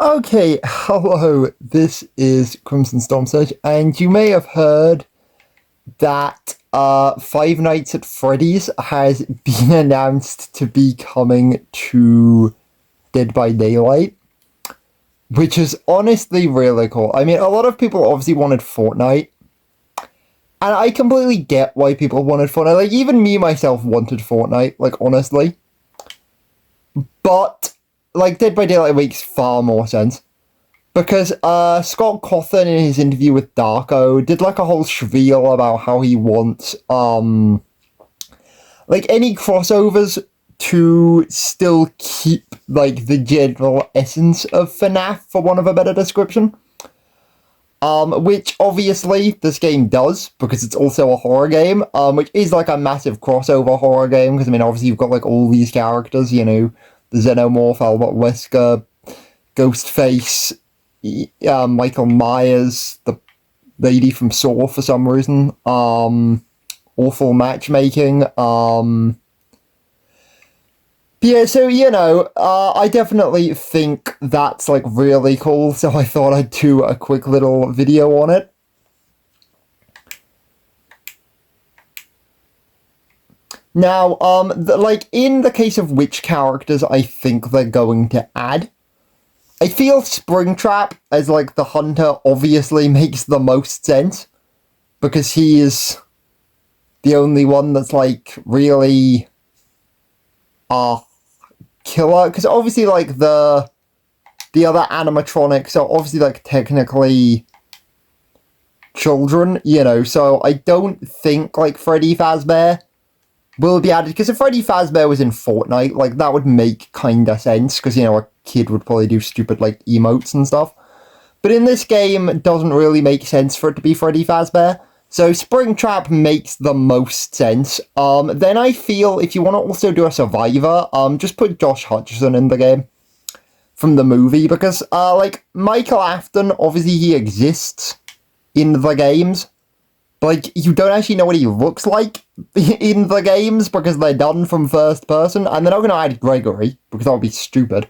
Okay, hello, this is Crimson Storm Surge, and you may have heard that Five Nights at Freddy's has been announced to be coming to Dead by Daylight, which is honestly really cool. I mean, a lot of people obviously wanted Fortnite, and I completely get why people wanted Fortnite. Like, even me myself wanted Fortnite, like, honestly. But, like, Dead by Daylight makes far more sense. Because Scott Cawthon in his interview with Darko did like a whole spiel about how he wants like any crossovers to still keep like the general essence of FNAF, for want of a better description. Which obviously this game does, because it's also a horror game, which is like a massive crossover horror game, because I mean obviously you've got like all these characters, you know, the Xenomorph, Albert Wesker, Ghostface, Michael Myers, the lady from Saw for some reason, awful matchmaking, yeah, so, you know, I definitely think that's, like, really cool, so I thought I'd do a quick little video on it. Now, like, in the case of which characters I think they're going to add, I feel Springtrap as, like, the hunter obviously makes the most sense, because he is the only one that's, like, really, killer, because obviously, like, the other animatronics are obviously, like, technically children, you know, so I don't think, like, Freddy Fazbear will be added, because if Freddy Fazbear was in Fortnite, like, that would make kinda sense, because, you know, a kid would probably do stupid, like, emotes and stuff. But in this game, it doesn't really make sense for it to be Freddy Fazbear, so Springtrap makes the most sense. Then I feel if you want to also do a survivor, just put Josh Hutcherson in the game from the movie, because, like, Michael Afton, obviously he exists in the games, but, like, you don't actually know what he looks like in the games, because they're done from first person, and they're not going to add Gregory, because that would be stupid.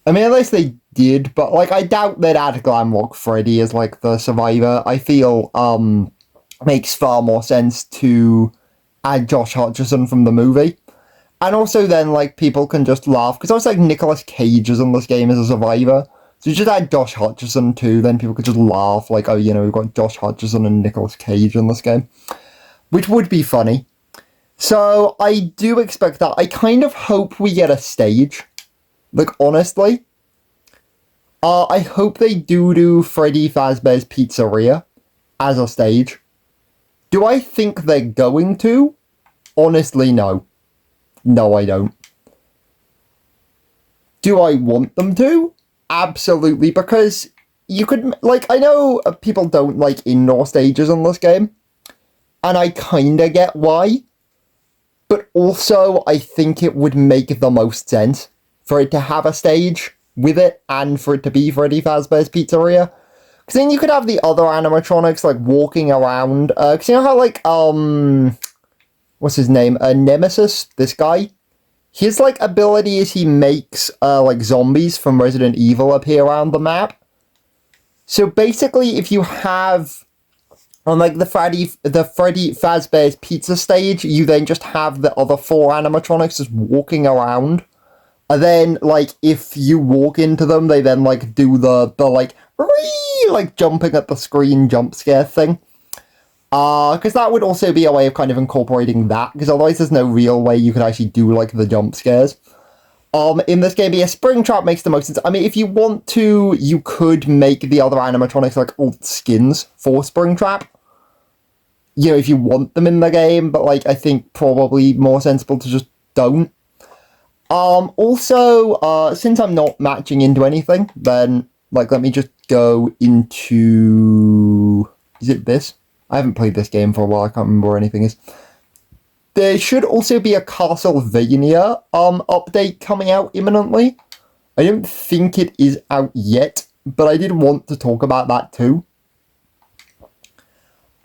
I mean, unless they did, but, like, I doubt they'd add Glamrock Freddy as, like, the survivor. I feel, makes far more sense to add Josh Hutcherson from the movie. And also then, like, people can just laugh, because I was like, Nicolas Cage is in this game as a survivor. So you just add Josh Hutcherson too, then people could just laugh, like, oh, you know, we've got Josh Hutcherson and Nicolas Cage in this game. Which would be funny. So, I do expect that. I kind of hope we get a stage. Like, honestly. I hope they do Freddy Fazbear's Pizzeria as a stage. Do I think they're going to? Honestly, no. No, I don't. Do I want them to? Absolutely, because you could, like, I know people don't like indoor stages in this game, and I kinda get why, but also I think it would make the most sense for it to have a stage with it, and for it to be Freddy Fazbear's Pizzeria. Because then you could have the other animatronics, like, walking around, because you know how, like, what's his name? Nemesis, this guy? His, like, ability is he makes, like, zombies from Resident Evil appear around the map. So basically, if you have, on, like, the Freddy Fazbear's Pizza stage, you then just have the other four animatronics just walking around. And then, like, if you walk into them, they then, like, do the like, like, jumping at the screen jump scare thing. Because that would also be a way of kind of incorporating that, because otherwise there's no real way you could actually do, like, the jump scares. In this game, yeah, Springtrap makes the most sense. I mean, if you want to, you could make the other animatronics, like, old skins for Springtrap. You know, if you want them in the game, but, like, I think probably more sensible to just don't. Also, since I'm not matching into anything, then, like, let me just go into... Is it this? I haven't played this game for a while, I can't remember where anything is. There should also be a Castlevania, update coming out imminently. I don't think it is out yet, but I did want to talk about that too.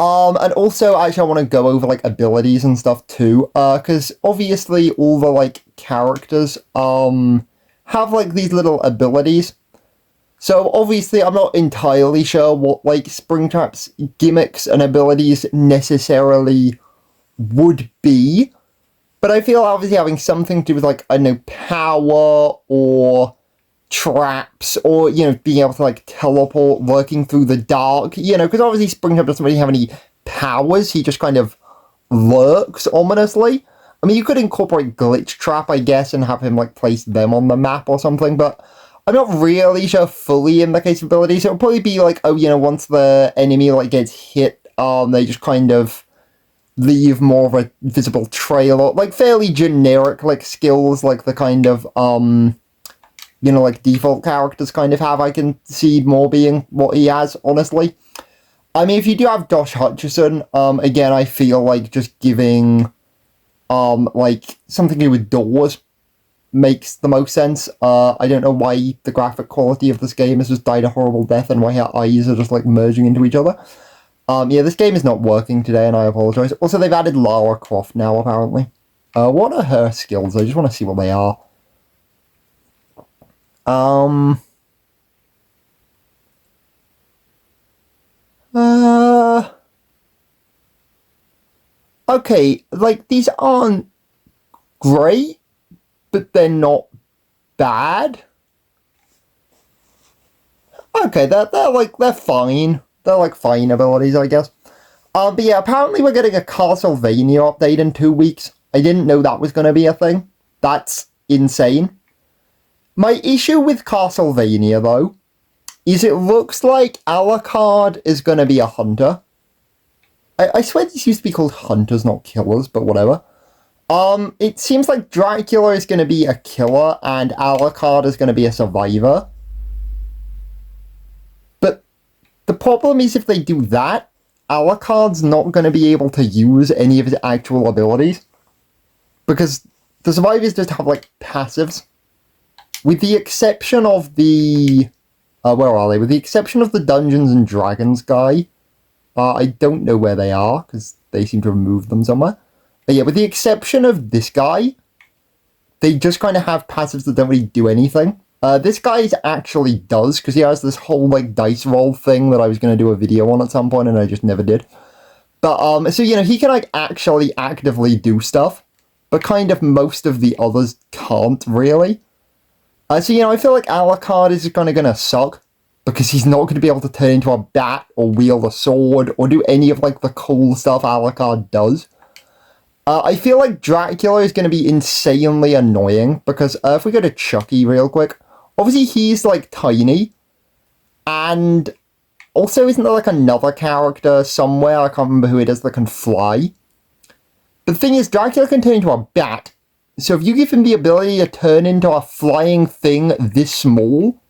And also, actually, I want to go over, like, abilities and stuff too, because obviously all the, like, characters, have, like, these little abilities. So obviously I'm not entirely sure what like Springtrap's gimmicks and abilities necessarily would be, but I feel obviously having something to do with like, I don't know, power or traps or, you know, being able to like teleport, working through the dark, you know, because obviously Springtrap doesn't really have any powers, he just kind of lurks ominously. I mean, you could incorporate Glitch Trap, I guess, and have him like place them on the map or something, but I'm not really sure fully in the case of abilities. It'll probably be like, oh, you know, once the enemy like gets hit, they just kind of leave more of a visible trail, or like fairly generic like skills, like the kind of you know, like default characters kind of have. I can see more being what he has, honestly. I mean, if you do have Josh Hutcherson, again, I feel like just giving like something to do with doors makes the most sense. I don't know why the graphic quality of this game has just died a horrible death and why her eyes are just like merging into each other. Yeah, this game is not working today and I apologize. Also, they've added Lara Croft now, apparently. What are her skills? I just want to see what they are. Okay, like, these aren't great, but they're not bad. Okay, they're fine. They're like fine abilities, I guess. But yeah, apparently we're getting a Castlevania update in 2 weeks. I didn't know that was going to be a thing. That's insane. My issue with Castlevania, though, is it looks like Alucard is going to be a hunter. I swear these used to be called hunters, not killers, but whatever. It seems like Dracula is going to be a killer and Alucard is going to be a survivor. But the problem is if they do that, Alucard's not going to be able to use any of his actual abilities. Because the survivors just have, like, passives. With the exception of the... where are they? With the exception of the Dungeons and Dragons guy. I don't know where they are, because they seem to have moved them somewhere. But yeah, with the exception of this guy, they just kind of have passives that don't really do anything. This guy's actually does, because he has this whole, like, dice roll thing that I was going to do a video on at some point, and I just never did. But, so, you know, he can, like, actually actively do stuff, but kind of most of the others can't, really. So, you know, I feel like Alucard is kind of going to suck, because he's not going to be able to turn into a bat, or wield a sword, or do any of, like, the cool stuff Alucard does. I feel like Dracula is going to be insanely annoying, because if we go to Chucky real quick, obviously he's, like, tiny, and also isn't there, like, another character somewhere, I can't remember who it is, that can fly? But the thing is, Dracula can turn into a bat, so if you give him the ability to turn into a flying thing this small,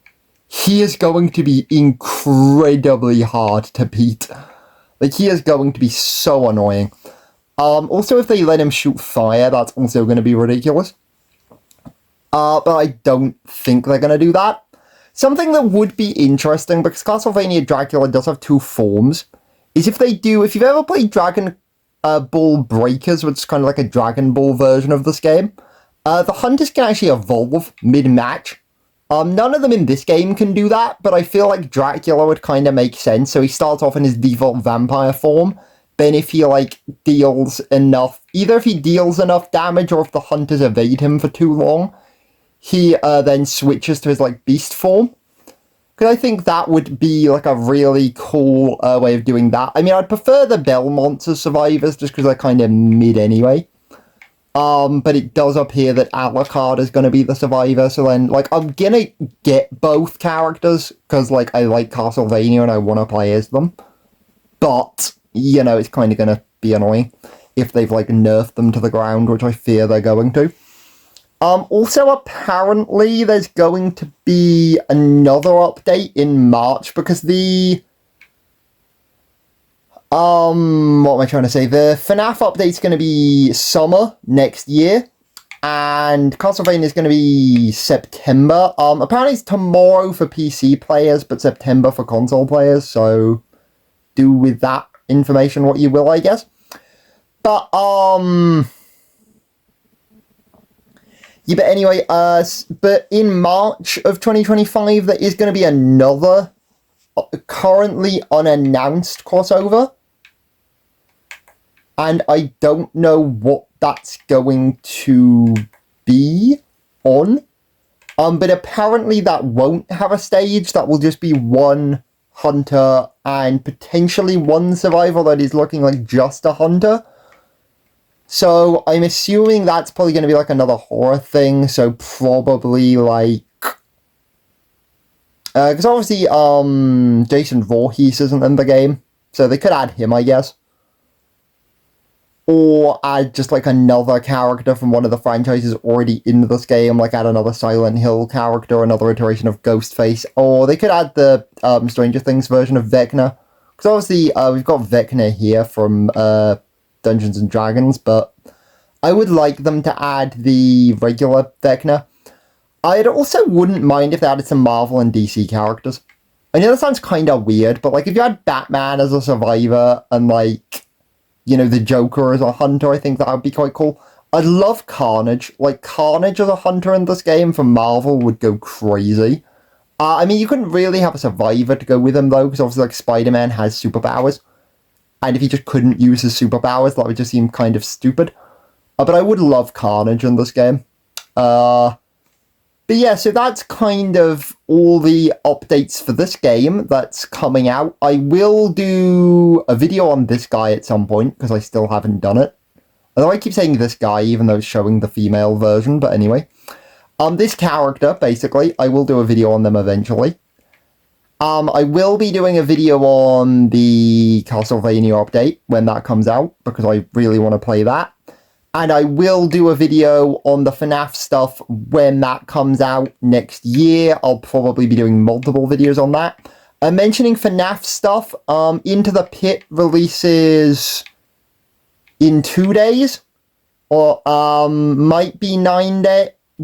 he is going to be incredibly hard to beat. Like, he is going to be so annoying. Also, if they let him shoot fire, that's also going to be ridiculous. But I don't think they're going to do that. Something that would be interesting, because Castlevania Dracula does have 2 forms, is if you've ever played Dragon Ball Breakers, which is kind of like a Dragon Ball version of this game, the hunters can actually evolve mid-match. None of them in this game can do that, but I feel like Dracula would kind of make sense. So he starts off in his default vampire form, then if he, like, deals enough... Either if he deals enough damage or if the hunters evade him for too long, he then switches to his, like, beast form. Because I think that would be, like, a really cool way of doing that. I mean, I'd prefer the Belmonts as survivors, just because they're kind of mid anyway. But it does appear that Alucard is going to be the survivor, so then, like, I'm gonna get both characters, because, like, I like Castlevania and I want to play as them. But, you know, it's kind of going to be annoying if they've, like, nerfed them to the ground, which I fear they're going to. Also, apparently, there's going to be another update in March, because the... what am I trying to say? The FNAF update's going to be summer next year, and Castlevania is going to be September. Apparently it's tomorrow for PC players, but September for console players, so do with that information what you will, I guess. But, Yeah, but anyway, but in March of 2025, there is going to be another currently unannounced crossover. And I don't know what that's going to be on. But apparently that won't have a stage. That will just be one hunter and potentially one survivor that is looking like just a hunter. So I'm assuming that's probably going to be like another horror thing. So probably like... Because obviously Jason Voorhees isn't in the game. So they could add him, I guess. Or add just like another character from one of the franchises already in this game, like add another Silent Hill character, another iteration of Ghostface, or they could add the Stranger Things version of Vecna. Because obviously we've got Vecna here from Dungeons and Dragons, but I would like them to add the regular Vecna. I also wouldn't mind if they added some Marvel and DC characters. I know that sounds kind of weird, but like if you had Batman as a survivor and like, you know, the Joker as a hunter, I think that would be quite cool. I'd love Carnage. Like, Carnage as a hunter in this game from Marvel would go crazy. I mean, you couldn't really have a survivor to go with him, though, because obviously, like, Spider-Man has superpowers. And if he just couldn't use his superpowers, that would just seem kind of stupid. But I would love Carnage in this game. But yeah, so that's kind of all the updates for this game that's coming out. I will do a video on this guy at some point, because I still haven't done it. Although I keep saying this guy, even though it's showing the female version, but anyway. This character, basically, I will do a video on them eventually. I will be doing a video on the Castlevania update when that comes out, because I really want to play that. And I will do a video on the FNAF stuff when that comes out next year. I'll probably be doing multiple videos on that. Mentioning FNAF stuff, Into the Pit releases in 2 days. Or might be 9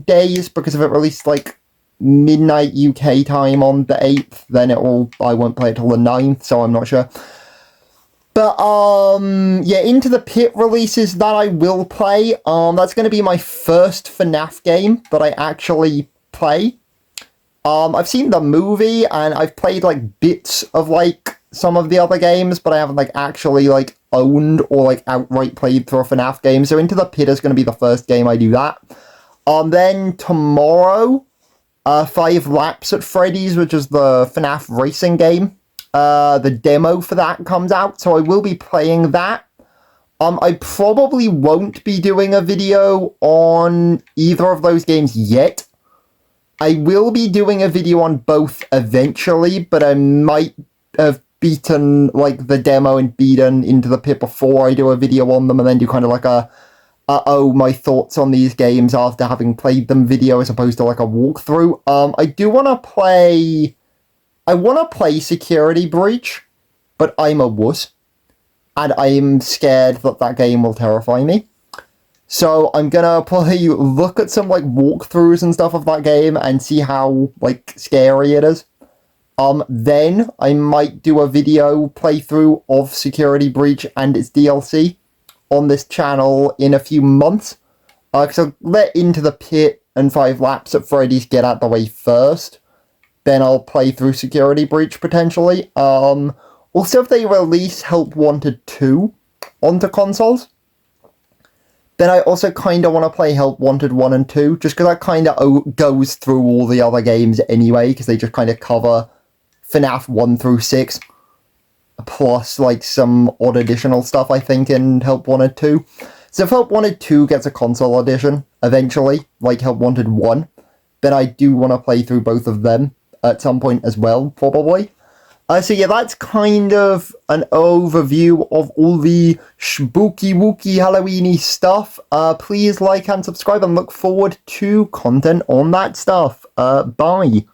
days, because if it released like midnight UK time on the 8th, then I won't play it till the 9th, so I'm not sure. But, yeah, Into the Pit releases that I will play. That's going to be my first FNAF game that I actually play. I've seen the movie, and I've played, like, bits of, like, some of the other games, but I haven't, like, actually, like, owned or, like, outright played through a FNAF game. So Into the Pit is going to be the first game I do that. Then tomorrow, 5 Laps at Freddy's, which is the FNAF racing game. The demo for that comes out, so I will be playing that. I probably won't be doing a video on either of those games yet. I will be doing a video on both eventually, but I might have beaten, like, the demo and beaten Into the Pit before I do a video on them, and then do kind of like a, my thoughts on these games after having played them video, as opposed to, like, a walkthrough. I do want to play... I want to play Security Breach, but I'm a wuss, and I'm scared that that game will terrify me. So I'm gonna probably look at some, like, walkthroughs and stuff of that game and see how, like, scary it is. Then I might do a video playthrough of Security Breach and its DLC on this channel in a few months. So let Into the Pit and 5 Laps at Freddy's get out the way first. Then I'll play through Security Breach, potentially. Also, if they release Help Wanted 2 onto consoles, then I also kind of want to play Help Wanted 1 and 2, just because that kind of goes through all the other games anyway, because they just kind of cover FNAF 1 through 6, plus, like, some odd additional stuff, I think, in Help Wanted 2. So if Help Wanted 2 gets a console edition, eventually, like Help Wanted 1, then I do want to play through both of them at some point as well, probably. So yeah, that's kind of an overview of all the spooky wooky Halloweeny stuff. Please like and subscribe and look forward to content on that stuff. Bye.